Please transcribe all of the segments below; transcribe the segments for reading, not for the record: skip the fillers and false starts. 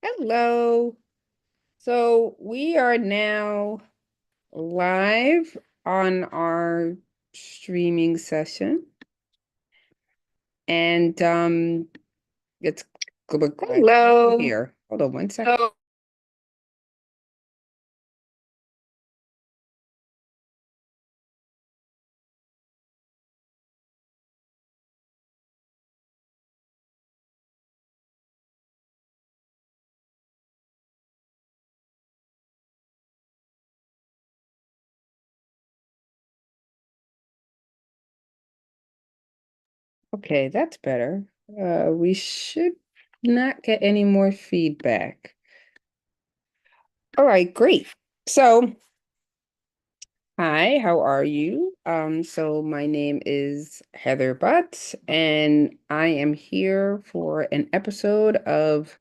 Hello. So we are now live on our streaming session, and it's hello here. Hold on one second. Okay, that's better. We should not get any more feedback. All right, great. So, hi, how are you? So my name is Heather Butts, and I am here for an episode of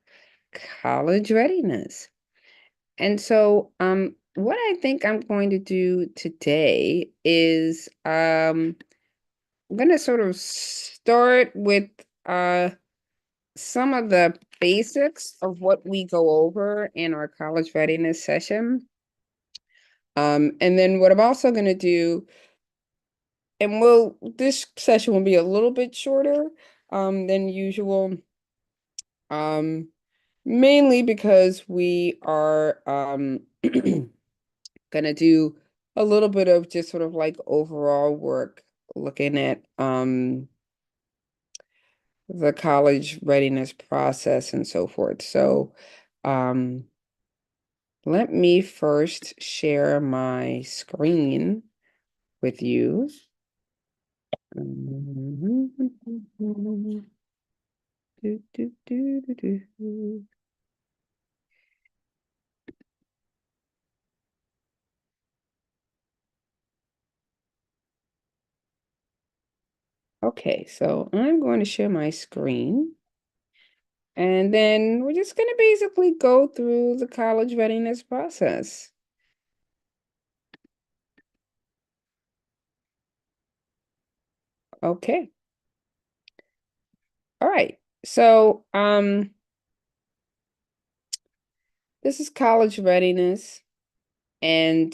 College Readiness. And so, what I think I'm going to do today is I'm going to sort of start with some of the basics of what we go over in our college readiness session. And then what I'm also going to do, and this session will be a little bit shorter than usual, um, mainly because we are gonna do a little bit of just sort of like overall work, looking at the college readiness process and so forth. So um let me first share my screen with you. Okay, so I'm going to share my screen. And then we're just going to basically go through the college readiness process. Okay. All right. So, this is college readiness, and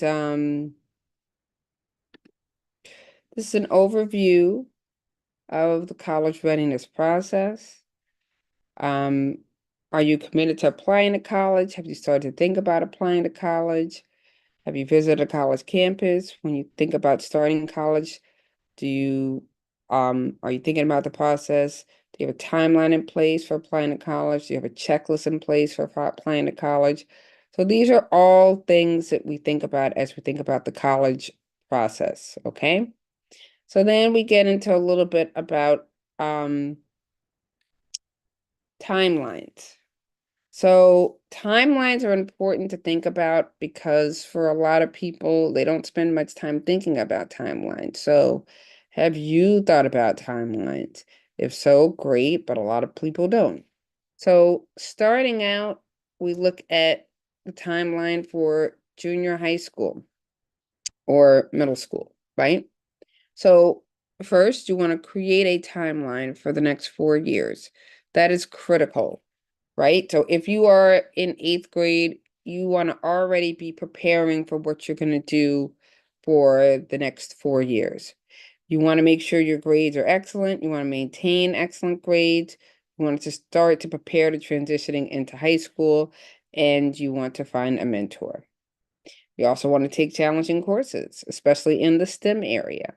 this is an overview of the college readiness process. Um, are you committed to applying to college? Have you started to think about applying to college? Have you visited a college campus? When you think about starting college, do you are you thinking about the process? Do you have a timeline in place for applying to college? Do you have a checklist in place for applying to college? So these are all things that we think about as we think about the college process, okay? So then we get into a little bit about timelines. So timelines are important to think about because for a lot of people, they don't spend much time thinking about timelines. So have you thought about timelines? If so, great, but a lot of people don't. So starting out, we look at the timeline for junior high school or middle school, right? So first, you want to create a timeline for the next 4 years. That is critical, right? So if you are in eighth grade, you want to already be preparing for what you're going to do for the next 4 years. You want to make sure your grades are excellent. You want to maintain excellent grades. You want to start to prepare to transitioning into high school, and you want to find a mentor. You also want to take challenging courses, especially in the STEM area.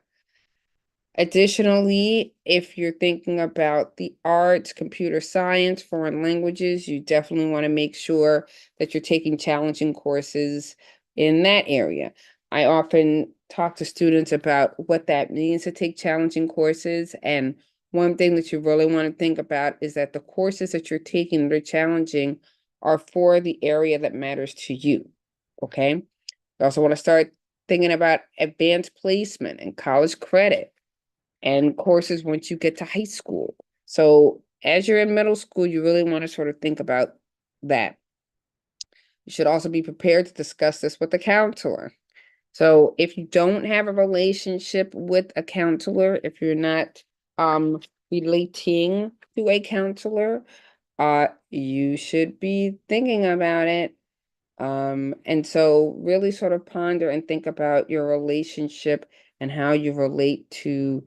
Additionally, if you're thinking about the arts, computer science, foreign languages, you definitely want to make sure that you're taking challenging courses in that area. I often talk to students about what that means to take challenging courses. And one thing that you really want to think about is that the courses that you're taking that are challenging are for the area that matters to you. Okay. You also want to start thinking about advanced placement and college credit and courses once you get to high school. So as you're in middle school, you really want to sort of think about that. You should also be prepared to discuss this with a counselor. So if you don't have a relationship with a counselor, if you're not relating to a counselor, you should be thinking about it. And so really sort of ponder and think about your relationship and how you relate to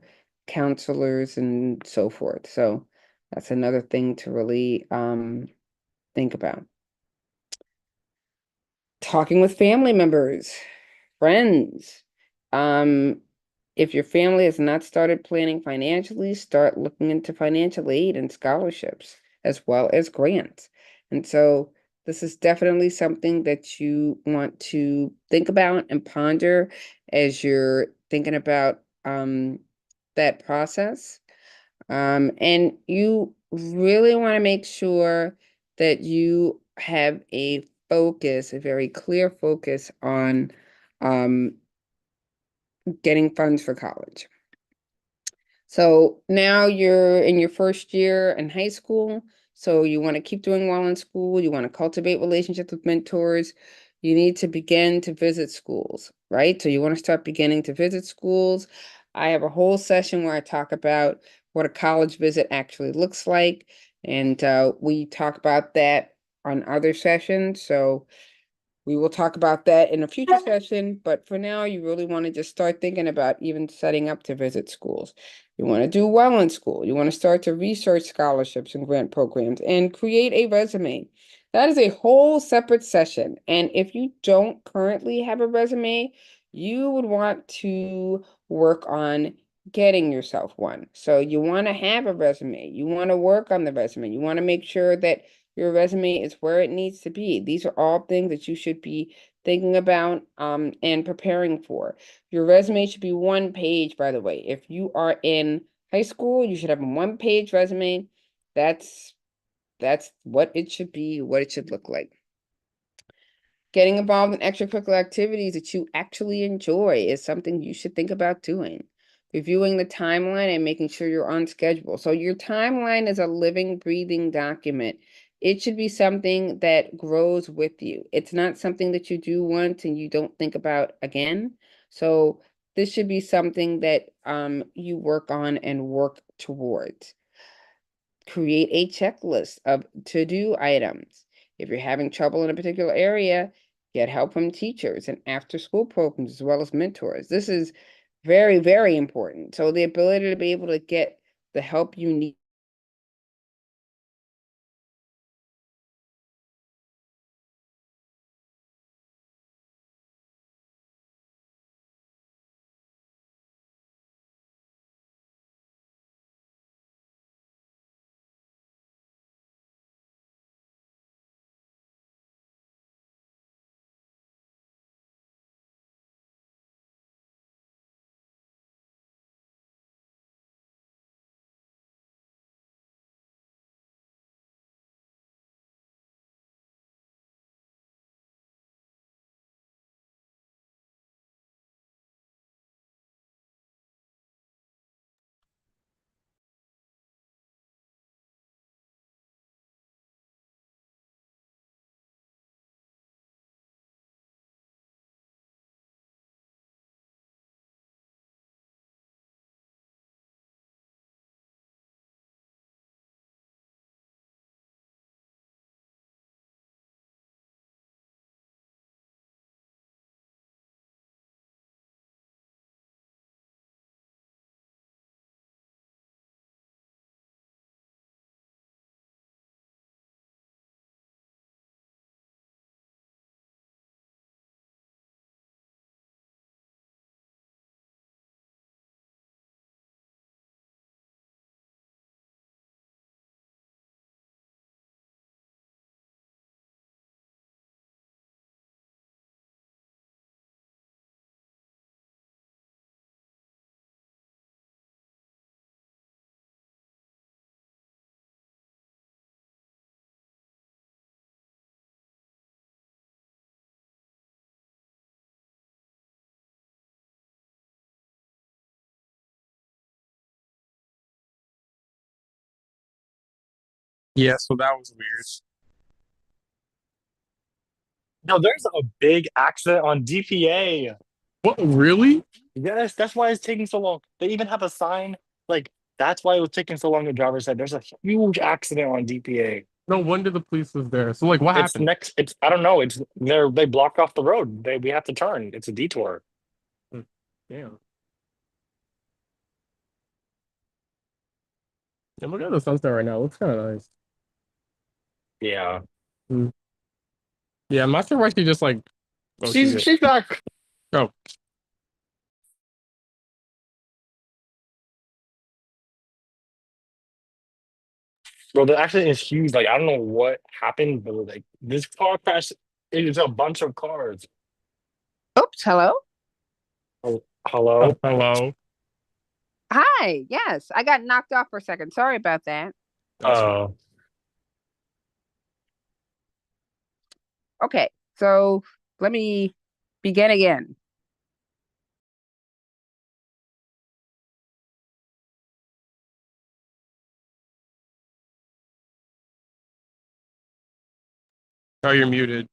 counselors and so forth. So that's another thing to really think about. Talking with family members, friends. Um, if your family has not started planning financially, start looking into financial aid and scholarships as well as grants. And so this is definitely something that you want to think about and ponder as you're thinking about that process. And you really want to make sure that you have a focus, a very clear focus on um, getting funds for college. So now you're in your first year in high school. So you want to keep doing well in school. You want to cultivate relationships with mentors. You need to begin to visit schools, right? So you want to start beginning to visit schools. I have a whole session where I talk about what a college visit actually looks like. And we talk about that on other sessions. So we will talk about that in a future session, but for now, you really want to just start thinking about even setting up to visit schools. You want to do well in school. You want to start to research scholarships and grant programs and create a resume. That is a whole separate session. And if you don't currently have a resume, you would want to work on getting yourself one. So you want to have a resume. You want to work on the resume. You want to make sure that your resume is where it needs to be. These are all things that you should be thinking about and preparing for. Your resume should be one page, by the way. If you are in high school, you should have a one-page resume. That's that's what it should be, what it should look like. Getting involved in extracurricular activities that you actually enjoy is something you should think about doing. Reviewing the timeline and making sure you're on schedule. So your timeline is a living, breathing document. It should be something that grows with you. It's not something that you do once and you don't think about again. So this should be something that you work on and work towards. Create a checklist of to-do items. If you're having trouble in a particular area, get help from teachers and after-school programs as well as mentors. This is very, very important. So the ability to be able to get the help you need. Yeah, so that was weird. No, there's a big accident on DPA. What, really? Yes, that's why it's taking so long. They even have a sign like that's why it was taking so long. The driver said there's a huge accident on DPA. No wonder the police was there. So like, what It's happened? next. It's I don't know. They blocked off the road. We have to turn. It's a detour. Hmm, damn. I'm looking at the sunset right now. It looks kind of nice. Yeah. Hmm. Yeah, I'm not sure why she just like. Oh, she did. She's back. Oh, Bro, the accident is huge. Like I don't know what happened, but like this car crash. It is a bunch of cars. Oops, hello. Hello. hello. Hi. Yes, I got knocked off for a second. Sorry about that. That's fine. Uh. Okay, so let me begin again. Oh, you're muted.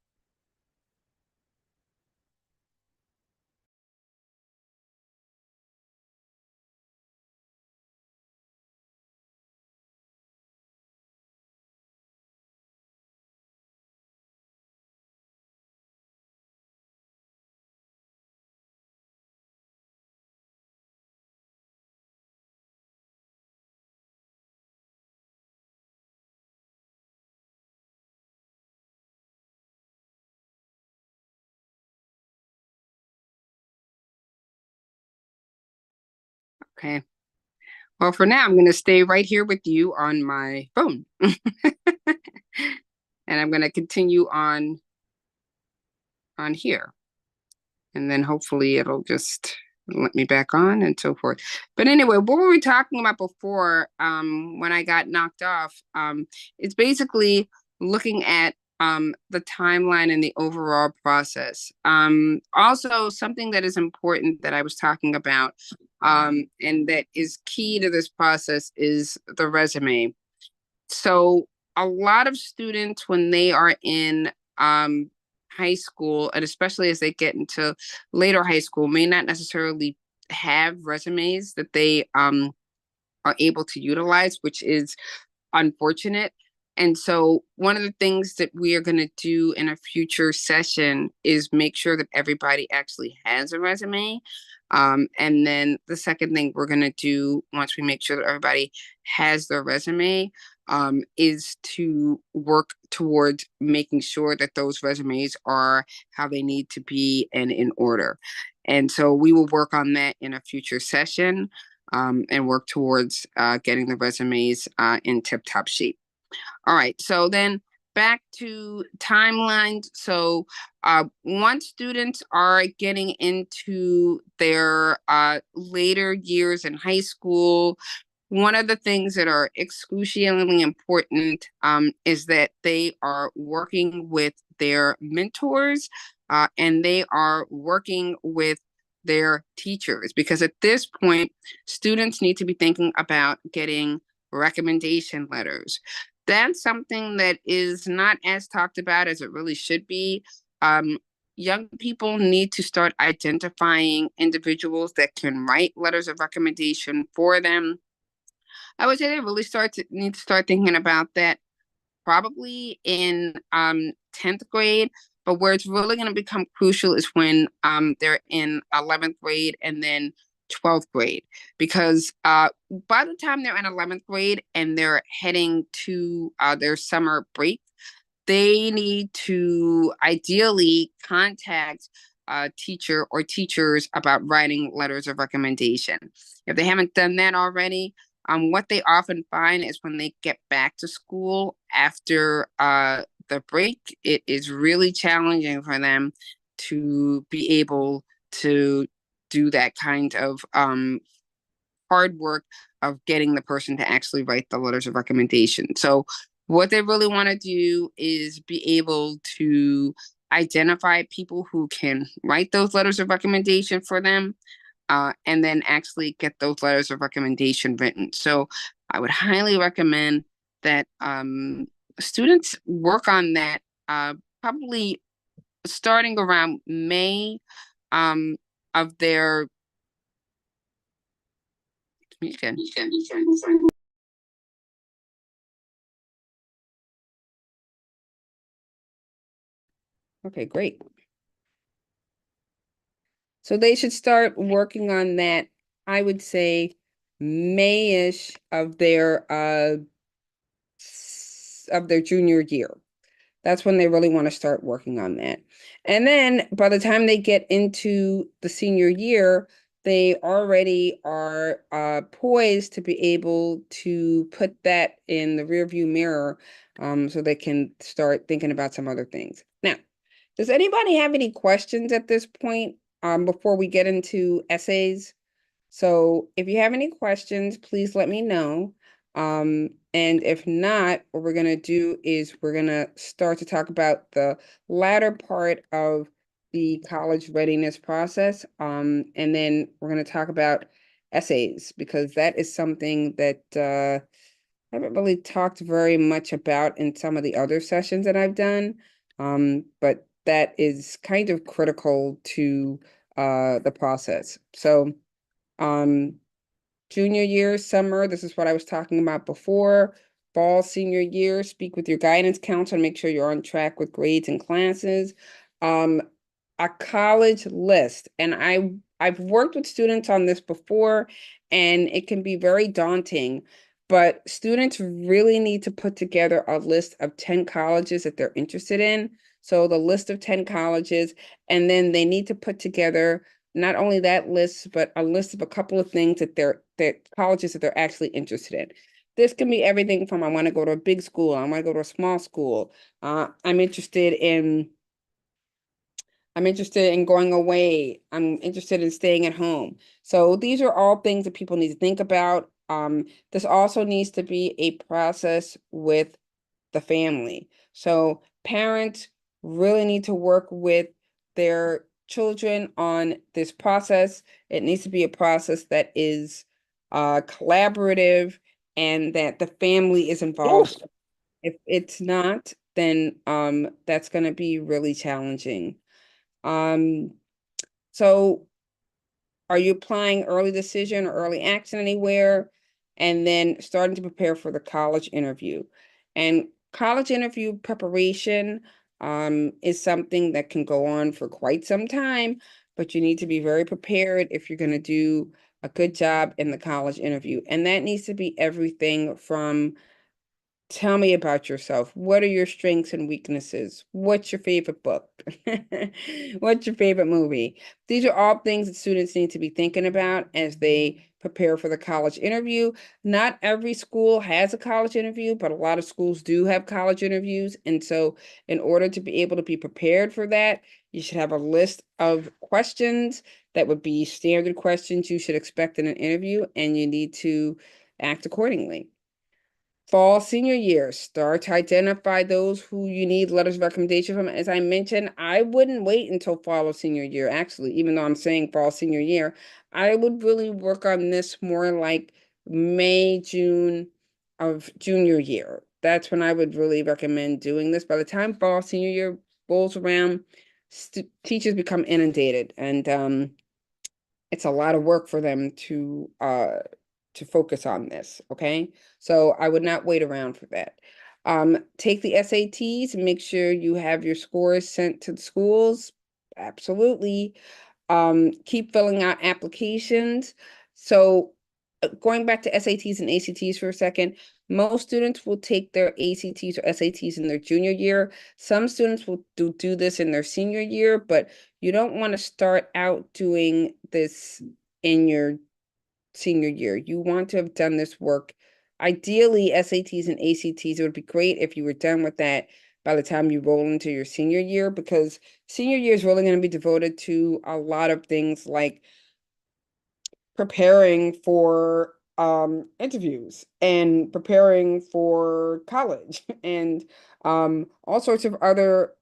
Okay. Well, for now, I'm going to stay right here with you on my phone. And I'm going to continue on here. And then hopefully it'll just let me back on and so forth. But anyway, what were we talking about before when I got knocked off? It's basically looking at the timeline and the overall process. Also, something that is important that I was talking about and that is key to this process is the resume. So a lot of students, when they are in high school, and especially as they get into later high school, may not necessarily have resumes that they are able to utilize, which is unfortunate. And so, one of the things that we are going to do in a future session is make sure that everybody actually has a resume. And then the second thing we're going to do once we make sure that everybody has their resume is to work towards making sure that those resumes are how they need to be and in order. And so we will work on that in a future session and work towards getting the resumes in tip-top shape. All right, so then back to timelines. So once students are getting into their later years in high school, one of the things that are excruciatingly important is that they are working with their mentors and they are working with their teachers because at this point, students need to be thinking about getting recommendation letters. That's something that is not as talked about as it really should be. Young people need to start identifying individuals that can write letters of recommendation for them. I would say they really need to start thinking about that probably in 10th grade, but where it's really going to become crucial is when they're in 11th grade and then 12th grade because by the time they're in 11th grade and they're heading to their summer break, they need to ideally contact a teacher or teachers about writing letters of recommendation. If they haven't done that already, what they often find is when they get back to school after the break, it is really challenging for them to be able to do that kind of hard work of getting the person to actually write the letters of recommendation. So what they really want to do is be able to identify people who can write those letters of recommendation for them and then actually get those letters of recommendation written. So I would highly recommend that students work on that probably starting around May um, of their. Okay, great. So they should start working on that, I would say, May-ish of their junior year. That's when they really want to start working on that. And then by the time they get into the senior year, they already are poised to be able to put that in the rearview mirror, so they can start thinking about some other things. Now, does anybody have any questions at this point, before we get into essays? So if you have any questions, please let me know. And if not, what we're going to do is we're going to start to talk about the latter part of the college readiness process. And then we're going to talk about essays, because that is something that I haven't really talked very much about in some of the other sessions that I've done. But that is kind of critical to the process. So um, junior year, summer, this is what I was talking about before. Fall, senior year, speak with your guidance counselor and make sure you're on track with grades and classes. Um, a college list. And I've worked with students on this before, and it can be very daunting, but students really need to put together a list of 10 colleges that they're interested in. So the list of 10 colleges, and then they need to put together not only that list, but a list of a couple of things that colleges that they're actually interested in. This can be everything from I want to go to a big school, I want to go to a small school. I'm interested in going away. I'm interested in staying at home. So these are all things that people need to think about. This also needs to be a process with the family. So parents really need to work with their children on this process. It needs to be a process that is collaborative and that the family is Oof. involved. If it's not, then that's going to be really challenging. Um, so are you applying early decision or early action anywhere? And then starting to prepare for the college interview. And college interview preparation is something that can go on for quite some time, but you need to be very prepared if you're going to do a good job in the college interview. And that needs to be everything from tell me about yourself. What are your strengths and weaknesses? What's your favorite book? What's your favorite movie? These are all things that students need to be thinking about as they prepare for the college interview. Not every school has a college interview, but a lot of schools do have college interviews. And so, in order to be able to be prepared for that, you should have a list of questions that would be standard questions you should expect in an interview, and you need to act accordingly. Fall senior year, start to identify those who you need letters of recommendation from. As I mentioned, I wouldn't wait until fall of senior year, actually, even though I'm saying fall senior year. I would really work on this more like May, June of junior year. That's when I would really recommend doing this. By the time fall senior year rolls around, teachers become inundated, and it's a lot of work for them to focus on this, okay? So I would not wait around for that. Take the SATs and make sure you have your scores sent to the schools. Absolutely. Keep filling out applications. So going back to SATs and ACTs for a second, most students will take their ACTs or SATs in their junior year. Some students will do this in their senior year, but you don't want to start out doing this in your senior year. You want to have done this work. Ideally, SATs and ACTs, it would be great if you were done with that by the time you roll into your senior year, because senior year is really going to be devoted to a lot of things like preparing for interviews and preparing for college and all sorts of other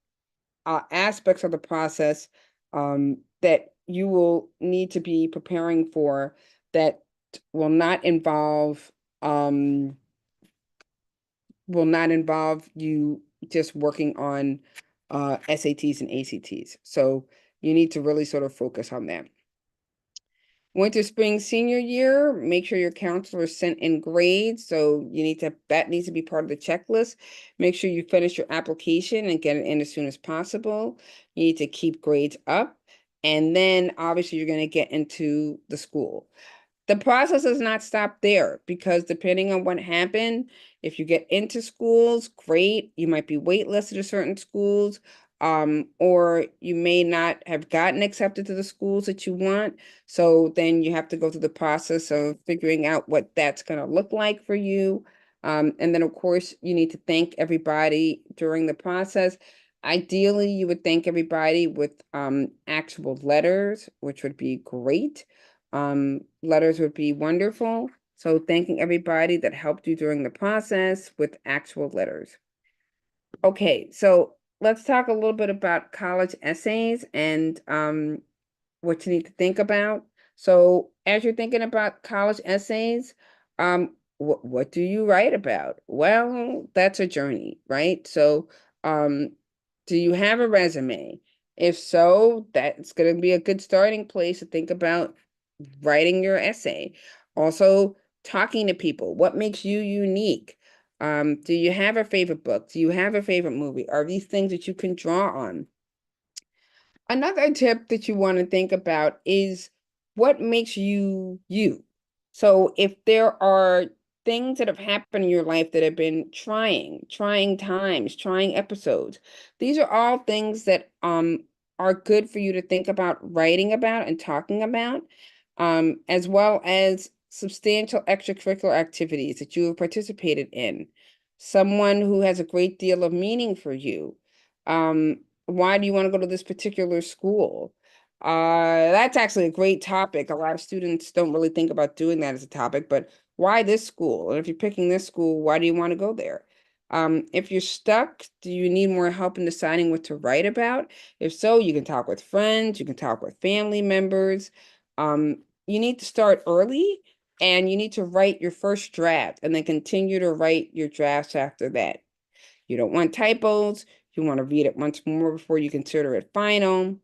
aspects of the process that you will need to be preparing for that will not involve um, will not involve you just working on SATs and ACTs. So you need to really sort of focus on that. Winter, spring, senior year, make sure your counselor sent in grades. So that needs to be part of the checklist. Make sure you finish your application and get it in as soon as possible. You need to keep grades up. And then obviously you're going to get into the school. The process does not stop there because depending on what happened, if you get into schools, great, you might be waitlisted to certain schools, or you may not have gotten accepted to the schools that you want. So then you have to go through the process of figuring out what that's going to look like for you. And then, of course, you need to thank everybody during the process. Ideally, you would thank everybody with actual letters, which would be great. Letters would be wonderful. So thanking everybody that helped you during the process with actual letters. Okay, so let's talk a little bit about college essays and what you need to think about. So as you're thinking about college essays, what do you write about? Well, that's a journey, right? So um, do you have a resume? If so, that's going to be a good starting place to think about writing your essay. Also, talking to people. What makes you unique? Do you have a favorite book? Do you have a favorite movie? Are these things that you can draw on? Another tip that you want to think about is what makes you you. So if there are things that have happened in your life that have been trying times, trying episodes, these are all things that are good for you to think about writing about and talking about, as well as substantial extracurricular activities that you have participated in. Someone who has a great deal of meaning for you. Why do you want to go to this particular school? That's actually a great topic. A lot of students don't really think about doing that as a topic, but why this school? And if you're picking this school, why do you want to go there? If you're stuck, do you need more help in deciding what to write about? If so, you can talk with friends, you can talk with family members. You need to start early and you need to write your first draft and then continue to write your drafts after that. You don't want typos. You want to read it once more before you consider it final.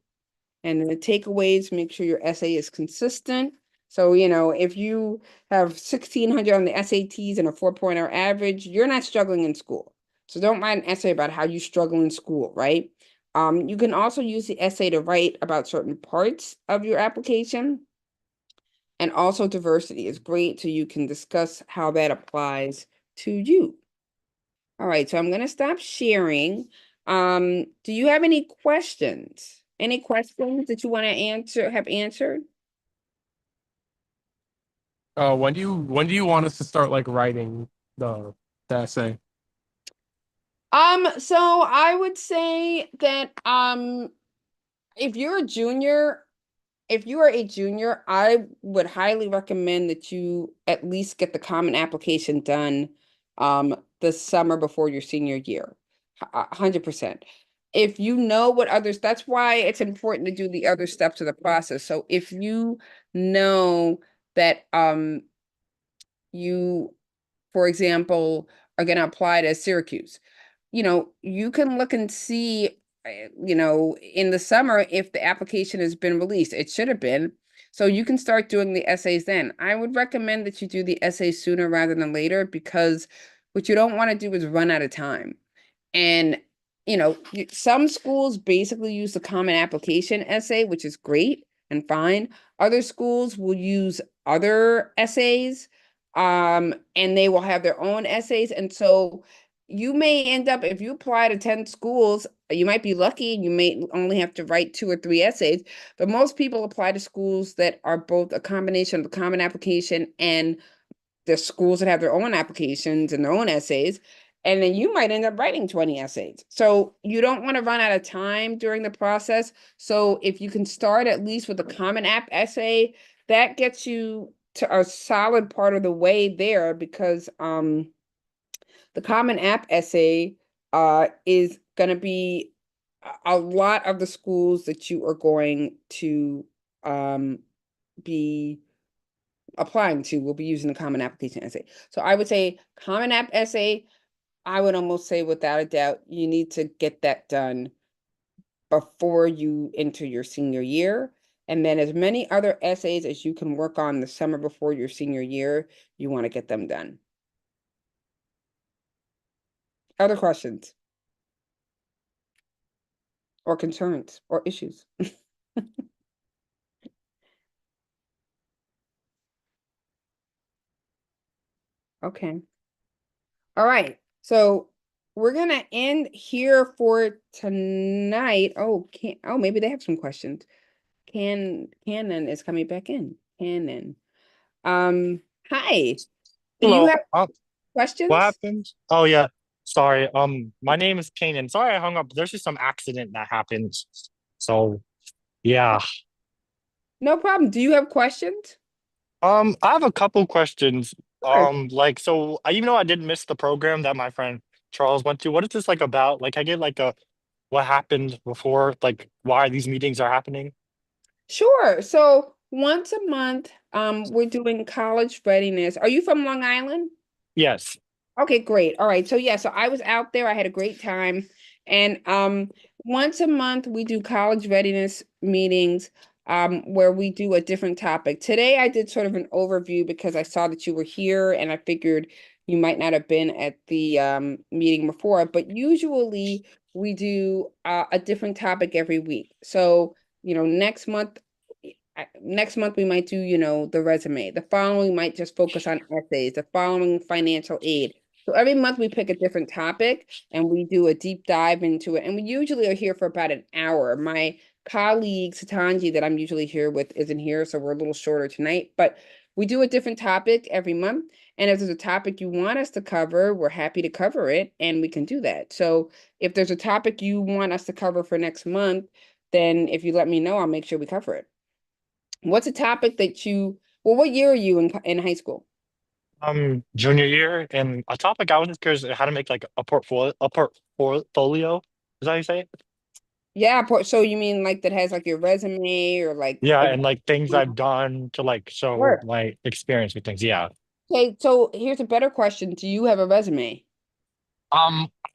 And then the takeaways, make sure your essay is consistent. So, if you have 1600 on the SATs and a 4.0 average, you're not struggling in school. So don't write an essay about how you struggle in school, right? You can also use the essay to write about certain parts of your application. And also diversity is great so you can discuss how that applies to you. All right, so I'm going to stop sharing. Do you have any questions? Any questions that you want to have answered? When do you want us to start like writing the essay? So I would say that if you're a junior, if you are a junior, I would highly recommend that you at least get the common application done the summer before your senior year. 100%. If you know what others, that's why it's important to do the other steps of the process. So if you know that you, for example, are going to apply to Syracuse, you can look and see, in the summer if the application has been released. It should have been. So you can start doing the essays then. I would recommend that you do the essays sooner rather than later because what you don't want to do is run out of time. And, some schools basically use the common application essay, which is great and fine. Other schools will use other essays, and they will have their own essays. And so you may end up, if you apply to 10 schools, you might be lucky and you may only have to write 2 or 3 essays, but most people apply to schools that are both a combination of the common application and the schools that have their own applications and their own essays, and then you might end up writing 20 essays. So you don't want to run out of time during the process. So if you can start at least with a common app essay, that gets you to a solid part of the way there because the common app essay is going to be a lot of the schools that you are going to be applying to will be using the common application essay. So I would say common app essay, I would almost say without a doubt, you need to get that done before you enter your senior year. And then as many other essays as you can work on the summer before your senior year, you want to get them done. Other questions or concerns or issues? Okay. All right. So we're gonna end here for tonight. Oh, maybe they have some questions. Cannon is coming back in. Cannon. Hi. Do you Hello. have What questions? happened? Oh yeah. Sorry. My name is Kanan. Sorry I hung up. There's just some accident that happened. So yeah. No problem. Do you have questions? I have a couple questions. Sure. So even though I did miss the program that my friend Charles went to, what is this like about? Like, I get like a what happened before, like why these meetings are happening? Sure. So once a month, we're doing college readiness. Are you from Long Island? Yes. Okay, great. All right. So yeah, so I was out there. I had a great time. And once a month we do college readiness meetings where we do a different topic. Today I did sort of an overview because I saw that you were here and I figured you might not have been at the meeting before, but usually we do a different topic every week. So, next month we might do, the resume. The following we might just focus on essays, the following financial aid. So every month we pick a different topic and we do a deep dive into it. And we usually are here for about an hour. My colleague Satanji that I'm usually here with isn't here, so we're a little shorter tonight. But we do a different topic every month. And if there's a topic you want us to cover, we're happy to cover it and we can do that. So if there's a topic you want us to cover for next month, then if you let me know, I'll make sure we cover it. What's a topic that what year are you in high school? Junior year, and a topic I was just curious how to make like a portfolio. Is that how you say it? Yeah, so you mean like that has like your resume or like Yeah, and like things I've done to like show Sure. my experience with things. Yeah. Okay, so here's a better question. Do you have a resume?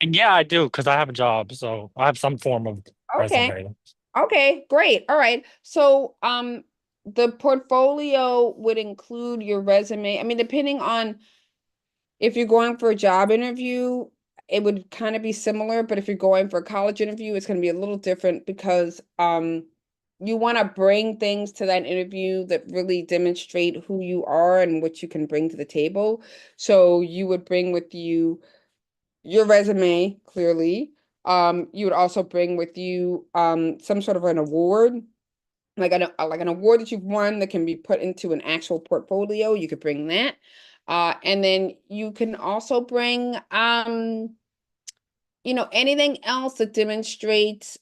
Yeah, I do because I have a job, so I have some form of Okay. resume. Okay, great. All right. So, the portfolio would include your resume. I mean, depending on if you're going for a job interview, it would kind of be similar, but if you're going for a college interview, it's going to be a little different because you want to bring things to that interview that really demonstrate who you are and what you can bring to the table. So you would bring with you your resume, clearly. You would also bring with you some sort of an award, like an award that you've won that can be put into an actual portfolio. You could bring that. And then you can also bring anything else that demonstrates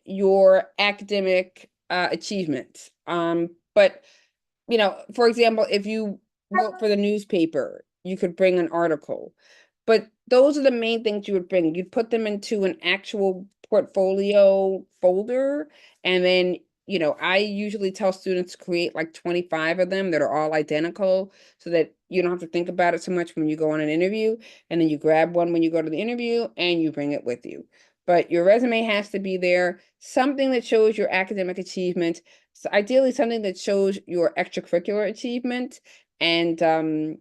your academic achievements. But for example, if you work for the newspaper, you could bring an article. But those are the main things you would bring. You'd put them into an actual portfolio folder. And then, I usually tell students to create like 25 of them that are all identical so that you don't have to think about it so much when you go on an interview. And then you grab one when you go to the interview and you bring it with you. But your resume has to be there, something that shows your academic achievement, so ideally something that shows your extracurricular achievement. And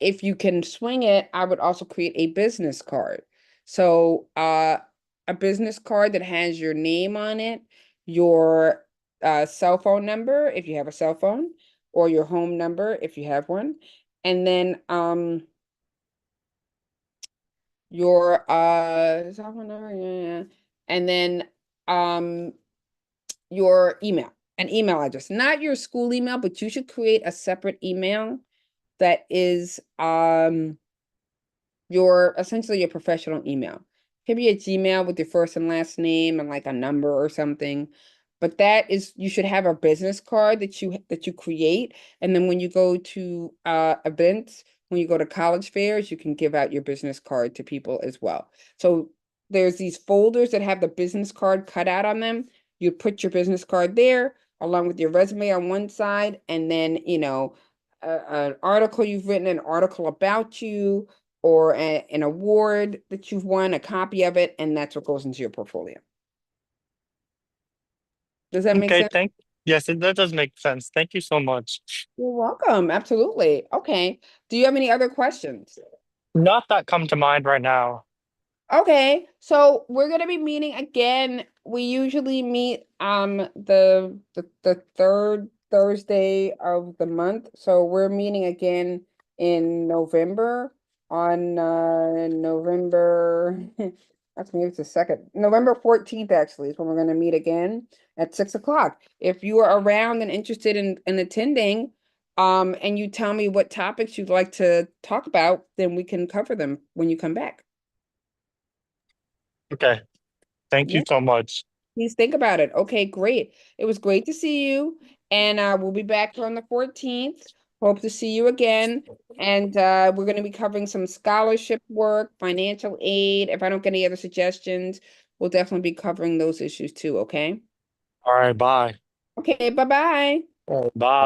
if you can swing it, I would also create a business card. So a business card that has your name on it, your cell phone number if you have a cell phone, or your home number if you have one, and then your cell phone number, yeah, and then um your email, an email address, not your school email, but you should create a separate email that is your essentially your professional email. Could be a Gmail with your first and last name and like a number or something. But that is you should have a business card that you create. And then when you go to events, when you go to college fairs, you can give out your business card to people as well. So there's these folders that have the business card cut out on them. You put your business card there along with your resume on one side, and then an article you've written, an article about you, or an award that you've won, a copy of it, and that's what goes into your portfolio. Does that make Okay, sense? yes, that does make sense. Thank you so much. You're welcome. Absolutely. Okay. Do you have any other questions? Not that come to mind right now. Okay, so we're gonna be meeting again. We usually meet the third Thursday of the month. So we're meeting again in November on November that's maybe it's the second. November 14th actually is when we're gonna meet again at 6 o'clock. If you are around and interested in attending, and you tell me what topics you'd like to talk about, then we can cover them when you come back. Okay, thank you Yeah, so much. please think about it. Okay, great. It was great to see you. And we'll be back on the 14th. Hope to see you again. And we're going to be covering some scholarship work, financial aid. If I don't get any other suggestions, we'll definitely be covering those issues too, okay? All right, bye. Okay, bye-bye. Oh, Bye.